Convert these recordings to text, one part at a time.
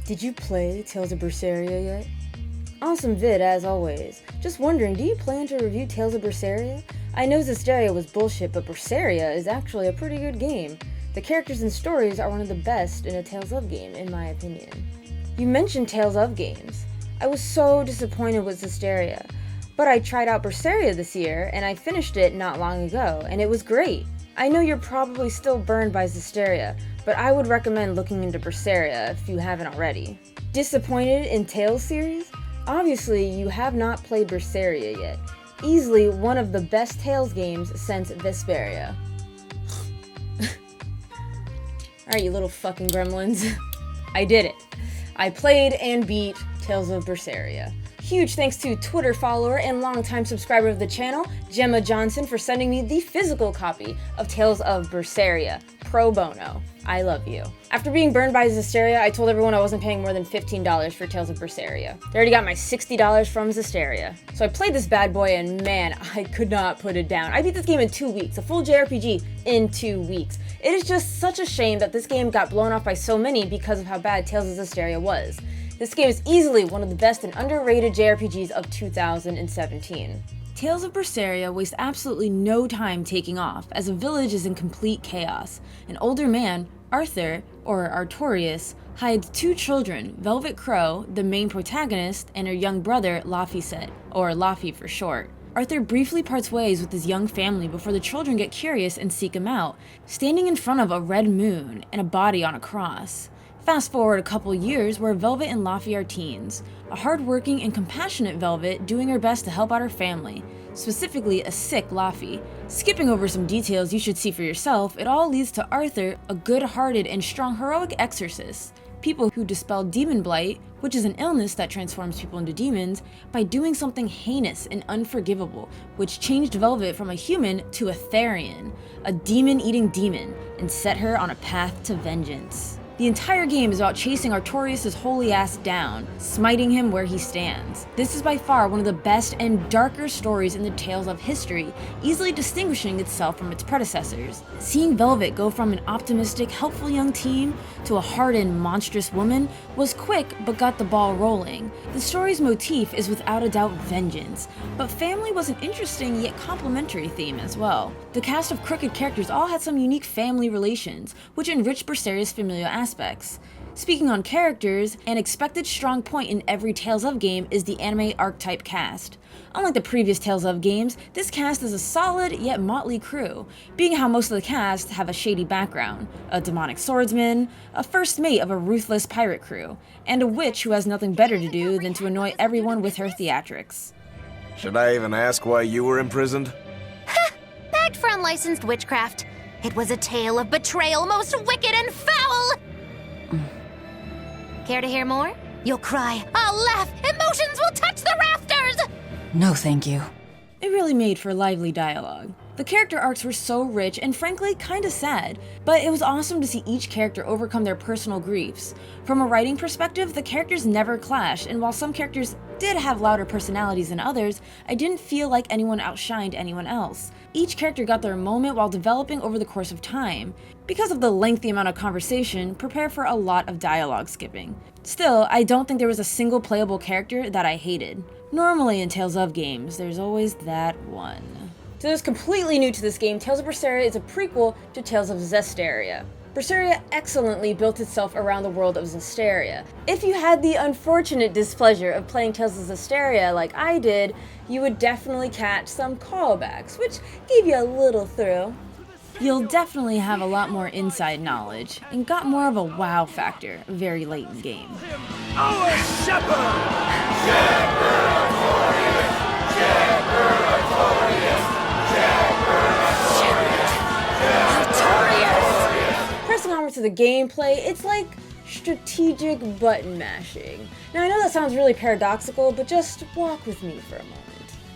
Did you play Tales of Berseria yet? Awesome vid as always. Just wondering, do you plan to review Tales of Berseria? I know Zestiria was bullshit, but Berseria is actually a pretty good game. The characters and stories are one of the best in a Tales of game, in my opinion. You mentioned Tales of games. I was so disappointed with Zestiria, but I tried out Berseria this year, and I finished it not long ago, and it was great. I know you're probably still burned by Zestiria, but I would recommend looking into Berseria if you haven't already. Disappointed in Tales series? Obviously, you have not played Berseria yet. Easily one of the best Tales games since Vesperia. Alright, you little fucking gremlins. I did it. I played and beat Tales of Berseria. Huge thanks to Twitter follower and longtime subscriber of the channel, Gemma Johnson, for sending me the physical copy of Tales of Berseria, pro bono. I love you. After being burned by Zestiria, I told everyone I wasn't paying more than $15 for Tales of Berseria. They already got my $60 from Zestiria. So I played this bad boy and man, I could not put it down. I beat this game in 2 weeks, a full JRPG in 2 weeks. It is just such a shame that this game got blown off by so many because of how bad Tales of Zestiria was. This game is easily one of the best and underrated JRPGs of 2017. Tales of Berseria wastes absolutely no time taking off, as a village is in complete chaos. An older man, Arthur, or Artorius, hides 2 children, Velvet Crow, the main protagonist, and her young brother, Laphicet, or Laffy for short. Arthur briefly parts ways with his young family before the children get curious and seek him out, standing in front of a red moon and a body on a cross. Fast forward a couple years where Velvet and Laffy are teens, a hard-working and compassionate Velvet doing her best to help out her family, specifically a sick Laffy. Skipping over some details you should see for yourself, it all leads to Arthur, a good-hearted and strong heroic exorcist, people who dispel demon blight, which is an illness that transforms people into demons, by doing something heinous and unforgivable, which changed Velvet from a human to a Therian, a demon-eating demon, and set her on a path to vengeance. The entire game is about chasing Artorius' holy ass down, smiting him where he stands. This is by far one of the best and darker stories in the Tales of history, easily distinguishing itself from its predecessors. Seeing Velvet go from an optimistic, helpful young teen to a hardened, monstrous woman was quick but got the ball rolling. The story's motif is without a doubt vengeance, but family was an interesting yet complementary theme as well. The cast of crooked characters all had some unique family relations, which enriched Berseria's familial aspects. Speaking on characters, an expected strong point in every Tales of game is the anime archetype cast. Unlike the previous Tales of games, this cast is a solid yet motley crew, being how most of the cast have a shady background, a demonic swordsman, a first mate of a ruthless pirate crew, and a witch who has nothing better to do than to annoy everyone with her theatrics. Should I even ask why you were imprisoned? Ha! Bagged for unlicensed witchcraft. It was a tale of betrayal most wicked and foul! Care to hear more? You'll cry, I'll laugh, emotions will touch the rafters! No, thank you. It really made for lively dialogue. The character arcs were so rich and frankly kinda sad, but it was awesome to see each character overcome their personal griefs. From a writing perspective, the characters never clashed, and while some characters did have louder personalities than others, I didn't feel like anyone outshined anyone else. Each character got their moment while developing over the course of time. Because of the lengthy amount of conversation, prepare for a lot of dialogue skipping. Still, I don't think there was a single playable character that I hated. Normally in Tales of games, there's always that one. To those completely new to this game, Tales of Berseria is a prequel to Tales of Zestiria. Berseria excellently built itself around the world of Zestiria. If you had the unfortunate displeasure of playing Tales of Zestiria like I did, you would definitely catch some callbacks, which gave you a little thrill. You'll definitely have a lot more inside knowledge, and got more of a wow factor very late in the game. Our shepherd! Pressing onward to the gameplay, it's like strategic button mashing. Now I know that sounds really paradoxical, but just walk with me for a moment.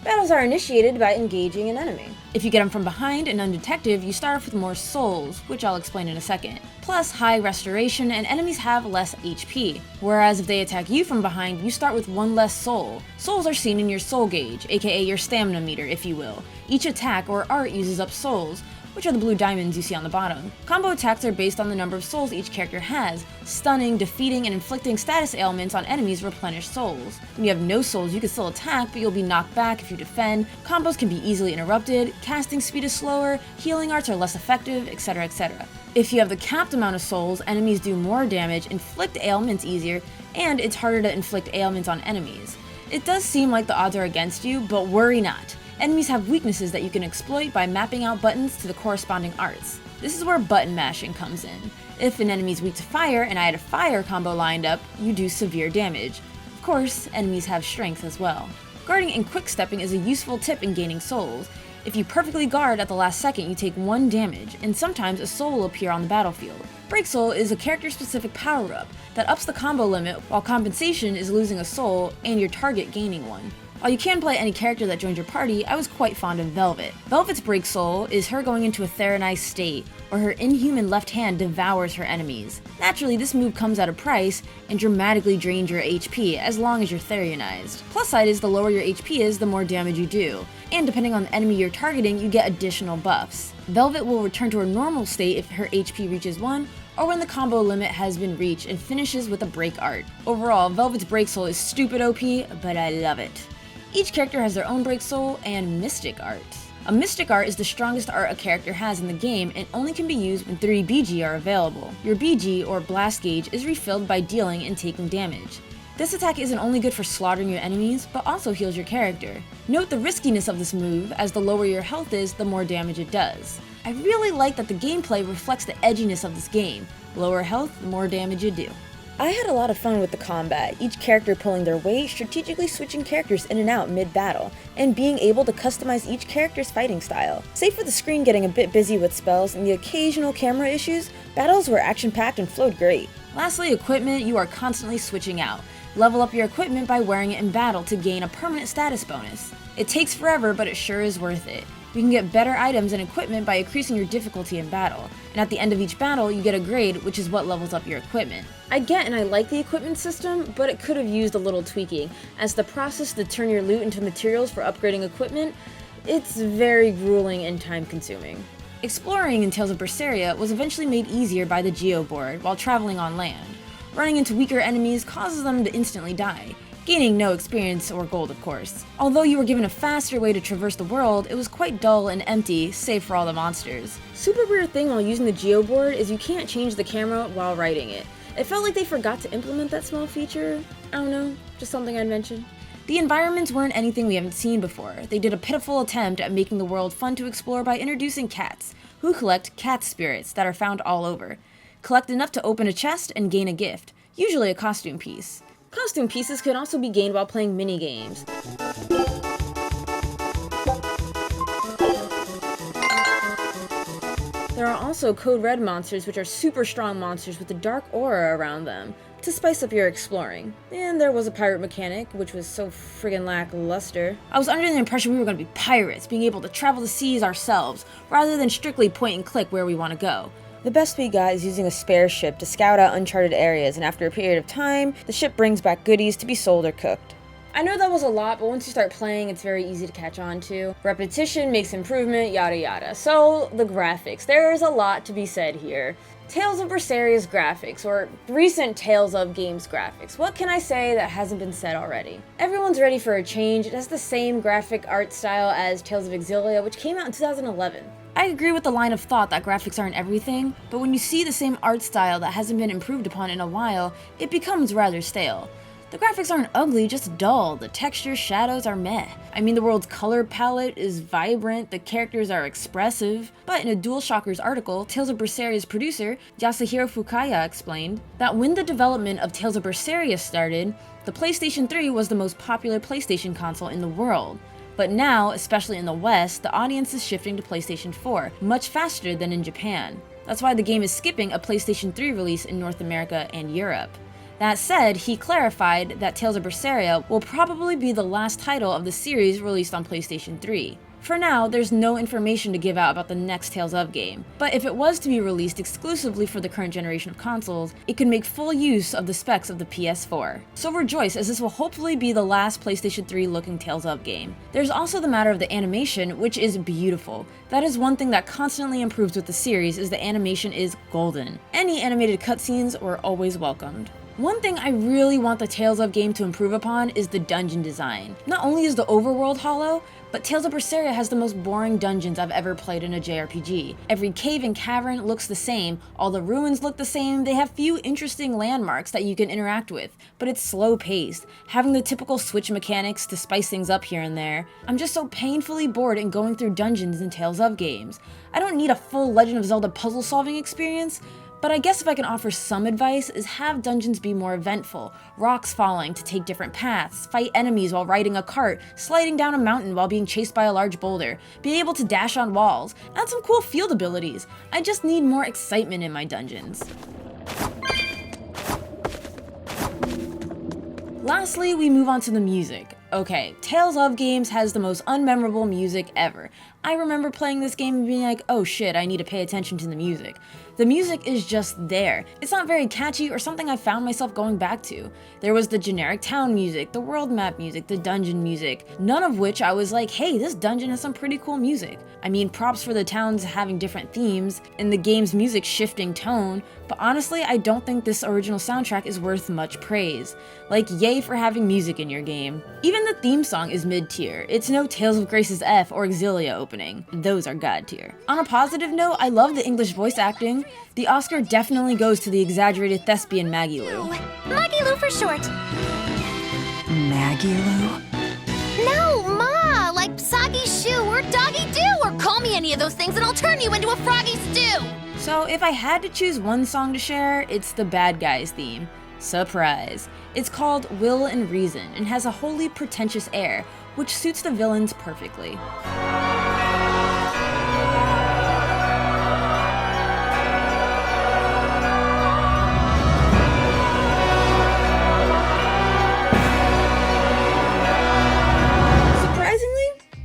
Battles are initiated by engaging an enemy. If you get them from behind and undetected, you start off with more souls, which I'll explain in a second, plus high restoration, and enemies have less HP. Whereas if they attack you from behind, you start with 1 less soul. Souls are seen in your soul gauge, aka your stamina meter if you will. Each attack or art uses up souls, which are the blue diamonds you see on the bottom. Combo attacks are based on the number of souls each character has. Stunning, defeating, and inflicting status ailments on enemies replenish souls. When you have no souls, you can still attack, but you'll be knocked back if you defend. Combos can be easily interrupted, casting speed is slower, healing arts are less effective, etc, etc. If you have the capped amount of souls, enemies do more damage, inflict ailments easier, and it's harder to inflict ailments on enemies. It does seem like the odds are against you, but worry not. Enemies have weaknesses that you can exploit by mapping out buttons to the corresponding arts. This is where button mashing comes in. If an enemy's weak to fire and I had a fire combo lined up, you do severe damage. Of course, enemies have strength as well. Guarding and quick-stepping is a useful tip in gaining souls. If you perfectly guard at the last second, you take 1 damage, and sometimes a soul will appear on the battlefield. Break Soul is a character-specific power-up that ups the combo limit, while compensation is losing a soul and your target gaining one. While you can play any character that joins your party, I was quite fond of Velvet. Velvet's Break Soul is her going into a Theronized state, where her inhuman left hand devours her enemies. Naturally, this move comes at a price and dramatically drains your HP as long as you're Theronized. Plus side is the lower your HP is, the more damage you do, and depending on the enemy you're targeting, you get additional buffs. Velvet will return to her normal state if her HP reaches 1, or when the combo limit has been reached and finishes with a break art. Overall, Velvet's Break Soul is stupid OP, but I love it. Each character has their own Break Soul and Mystic Art. A Mystic Art is the strongest art a character has in the game and only can be used when 3 BG are available. Your BG, or blast gauge, is refilled by dealing and taking damage. This attack isn't only good for slaughtering your enemies, but also heals your character. Note the riskiness of this move, as the lower your health is, the more damage it does. I really like that the gameplay reflects the edginess of this game. Lower health, the more damage you do. I had a lot of fun with the combat, each character pulling their weight, strategically switching characters in and out mid-battle, and being able to customize each character's fighting style. Save for the screen getting a bit busy with spells and the occasional camera issues, battles were action-packed and flowed great. Lastly, equipment, you are constantly switching out. Level up your equipment by wearing it in battle to gain a permanent status bonus. It takes forever, but it sure is worth it. You can get better items and equipment by increasing your difficulty in battle, and at the end of each battle, you get a grade, which is what levels up your equipment. I get and I like the equipment system, but it could have used a little tweaking, as the process to turn your loot into materials for upgrading equipment, it's very grueling and time-consuming. Exploring in Tales of Berseria was eventually made easier by the Geo board while traveling on land. Running into weaker enemies causes them to instantly die, gaining no experience or gold, of course. Although you were given a faster way to traverse the world, it was quite dull and empty, save for all the monsters. Super weird thing while using the Geo board is you can't change the camera while riding it. It felt like they forgot to implement that small feature. I don't know, just something I'd mention. The environments weren't anything we haven't seen before. They did a pitiful attempt at making the world fun to explore by introducing cats, who collect cat spirits that are found all over. Collect enough to open a chest and gain a gift, usually a costume piece. Costume pieces could also be gained while playing mini-games. There are also Code Red monsters, which are super strong monsters with a dark aura around them, to spice up your exploring. And there was a pirate mechanic, which was so friggin' lackluster. I was under the impression we were going to be pirates, being able to travel the seas ourselves, rather than strictly point and click where we want to go. The best we got is using a spare ship to scout out uncharted areas, and after a period of time, the ship brings back goodies to be sold or cooked. I know that was a lot, but once you start playing, it's very easy to catch on to. Repetition makes improvement, yada yada. So, the graphics. There is a lot to be said here. Tales of Berseria's graphics, or recent Tales of games graphics. What can I say that hasn't been said already? Everyone's ready for a change. It has the same graphic art style as Tales of Exilia, which came out in 2011. I agree with the line of thought that graphics aren't everything, but when you see the same art style that hasn't been improved upon in a while, it becomes rather stale. The graphics aren't ugly, just dull. The textures, shadows are meh. I mean, the world's color palette is vibrant, the characters are expressive, but in a DualShockers article, Tales of Berseria's producer, Yasuhiro Fukaya, explained that when the development of Tales of Berseria started, the PlayStation 3 was the most popular PlayStation console in the world. But now, especially in the West, the audience is shifting to PlayStation 4, much faster than in Japan. That's why the game is skipping a PlayStation 3 release in North America and Europe. That said, he clarified that Tales of Berseria will probably be the last title of the series released on PlayStation 3. For now, there's no information to give out about the next Tales of game, but if it was to be released exclusively for the current generation of consoles, it could make full use of the specs of the PS4. So rejoice, as this will hopefully be the last PlayStation 3 looking Tales of game. There's also the matter of the animation, which is beautiful. That is one thing that constantly improves with the series, is the animation is golden. Any animated cutscenes were always welcomed. One thing I really want the Tales of game to improve upon is the dungeon design. Not only is the overworld hollow, but Tales of Berseria has the most boring dungeons I've ever played in a JRPG. Every cave and cavern looks the same, all the ruins look the same, they have few interesting landmarks that you can interact with, but it's slow paced, having the typical switch mechanics to spice things up here and there. I'm just so painfully bored in going through dungeons in Tales of games. I don't need a full Legend of Zelda puzzle solving experience, but I guess if I can offer some advice is have dungeons be more eventful, rocks falling to take different paths, fight enemies while riding a cart, sliding down a mountain while being chased by a large boulder, be able to dash on walls, add some cool field abilities. I just need more excitement in my dungeons. Lastly, we move on to the music. Okay, Tales of games has the most unmemorable music ever. I remember playing this game and being like, oh shit, I need to pay attention to the music. The music is just there. It's not very catchy or something I found myself going back to. There was the generic town music, the world map music, the dungeon music, none of which I was like, hey, this dungeon has some pretty cool music. I mean, props for the towns having different themes and the game's music shifting tone, but honestly, I don't think this original soundtrack is worth much praise. Like, yay for having music in your game. Even the theme song is mid-tier. It's no Tales of Grace's F or Exilia opening. Those are god tier. On a positive note, I love the English voice acting. The Oscar definitely goes to the exaggerated thespian Maggie Lou. Maggie Lou for short. Maggie Lou? No, Ma! Like Soggy Shoe or Doggy Doo, or call me any of those things and I'll turn you into a froggy stew! So if I had to choose one song to share, it's the Bad Guys theme. Surprise. It's called Will and Reason and has a wholly pretentious air, which suits the villains perfectly.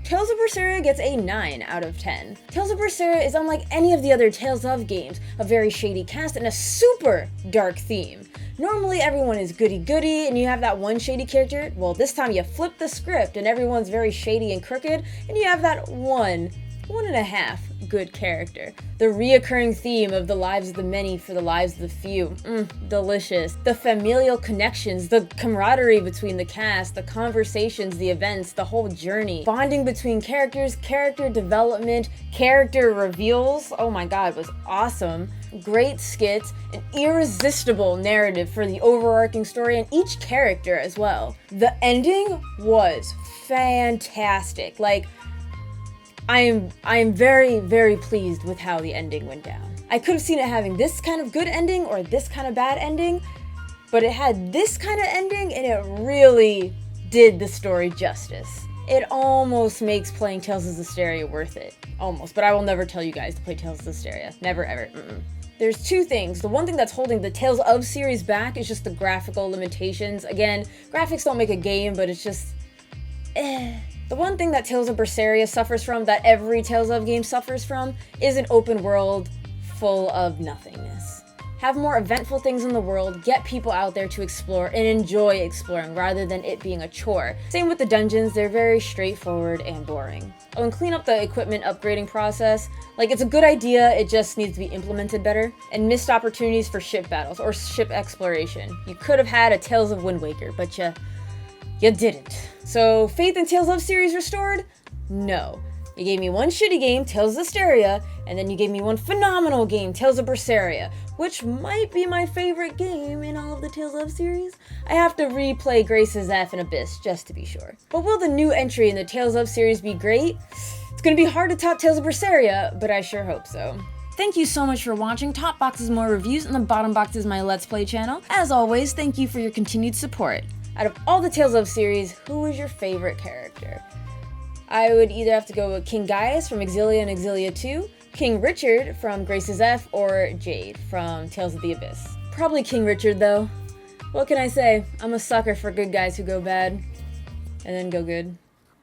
Tales of Berseria gets a 9 out of 10. Tales of Berseria is unlike any of the other Tales of games, a very shady cast and a super dark theme. Normally everyone is goody-goody and you have that one shady character. Well, this time you flip the script and everyone's very shady and crooked and you have that one and a half good character. The reoccurring theme of the lives of the many for the lives of the few. Delicious. The familial connections, the camaraderie between the cast, the conversations, the events, the whole journey. Bonding between characters, character development, character reveals. Oh my god, it was awesome. Great skits, an irresistible narrative for the overarching story and each character as well. The ending was fantastic. Like, I am very, very pleased with how the ending went down. I could have seen it having this kind of good ending or this kind of bad ending, but it had this kind of ending and it really did the story justice. It almost makes playing Tales of Zestiria worth it. Almost, but I will never tell you guys to play Tales of Zestiria. Never, ever. There's two things. The one thing that's holding the Tales of series back is just the graphical limitations. Again, graphics don't make a game, but it's just The one thing that Tales of Berseria suffers from, that every Tales of game suffers from, is an open world full of nothingness. Have more eventful things in the world, get people out there to explore and enjoy exploring rather than it being a chore. Same with the dungeons, they're very straightforward and boring. Oh, and clean up the equipment upgrading process. Like, it's a good idea, it just needs to be implemented better. And missed opportunities for ship battles or ship exploration. You could have had a Tales of Wind Waker, but you didn't. So, faith in Tales of series restored? No. You gave me one shitty game, Tales of Zestiria, and then you gave me one phenomenal game, Tales of Berseria, which might be my favorite game in all of the Tales of series. I have to replay Grace's F and Abyss just to be sure. But will the new entry in the Tales of series be great? It's gonna be hard to top Tales of Berseria, but I sure hope so. Thank you so much for watching. Top box is more reviews, and the bottom box is my Let's Play channel. As always, thank you for your continued support. Out of all the Tales of series, who is your favorite character? I would either have to go with King Gaius from Exilia and Exilia 2, King Richard from Grace's F, or Jade from Tales of the Abyss. Probably King Richard, though. What can I say? I'm a sucker for good guys who go bad and then go good.